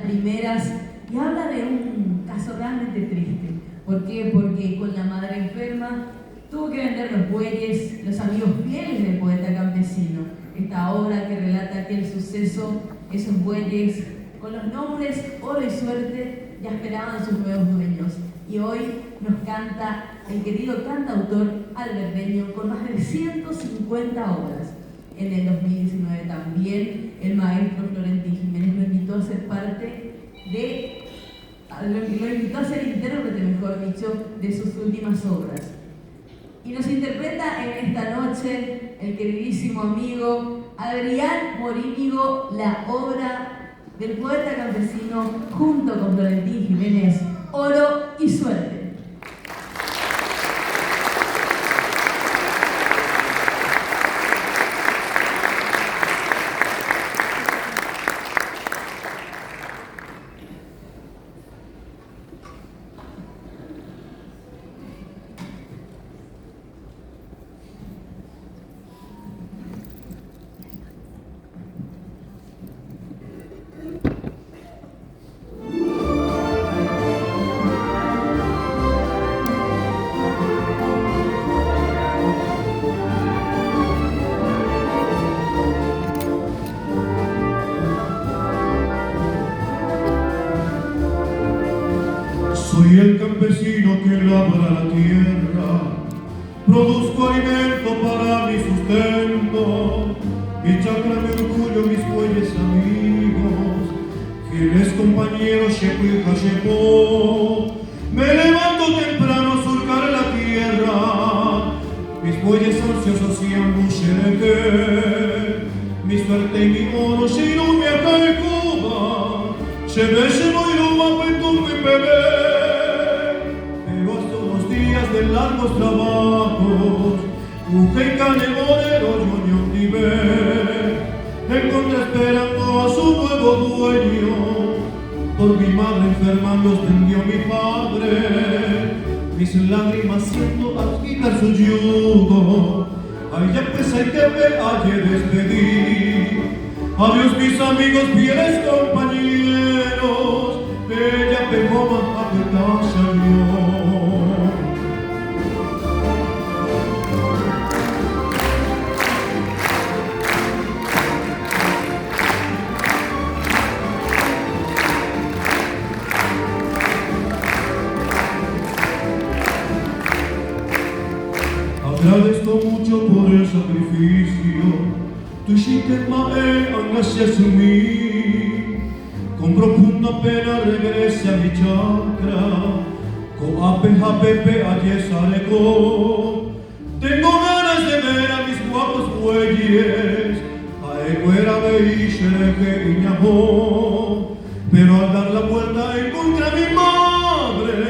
primeras y habla de un caso realmente triste. ¿Por qué? Porque con la madre enferma tuvo que vender los bueyes, los amigos fieles del poeta campesino. Esta obra que relata aquel suceso, esos bueyes con los nombres Oro y Suerte ya esperaban sus nuevos dueños. Y hoy nos canta el querido cantautor alberteño con más de 150 obras. En el 2019 también el maestro Florentín Jiménez lo invitó a ser parte de, lo invitó a ser intérprete, mejor dicho, de sus últimas obras. Y nos interpreta en esta noche el queridísimo amigo Adrián Morínigo la obra del poeta campesino junto con Florentín Jiménez, Oro y Suerte. Soy el campesino que labra la tierra, produzco alimento para mi sustento, mi chacra, mi orgullo, mis bueyes amigos, fieles compañeros, Shepo y Jashepo. Me levanto temprano a surcar la tierra, mis bueyes ansiosos y ambushereke, mi suerte y mi oro, Shirumi acá en Cuba, Shebeshemo y Luma, Petum y Bebé. De largos trabajos, Uje y Canemonero, Yoño Tibe, encontré esperando a su nuevo dueño. Por mi madre enferma los tendió mi padre, mis lágrimas siento agitar su yugo. Ay, ya pues hay que me halle despedir. Adiós mis amigos, fieles compañeros, bella pejoma a tu casa yo. Agradezco mucho por el sacrificio, tu shitemae hacia mí. Con profunda pena regrese a mi chakra, coape japepe ayesareco. Tengo ganas de ver a mis guapos bueyes, a eguera veishereke y ñajó. Pero al dar la vuelta encontré a mi madre,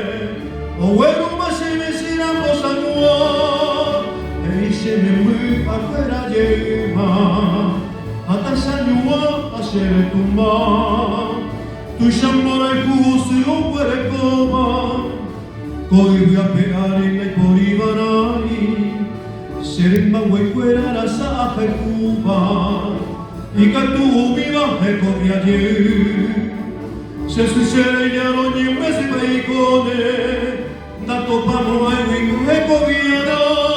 o huevo más se me será posanua. Se me fui afuera lleva, atasanyua a ser tumba, tu shambora y fusi o puere coma, coi voy a pegar en la poribarani, serimba voy fuera la saja Cuba, y que tu viva me corri ayer, se sucede ya no ni un mes y me icone, da topamo a un eco viera.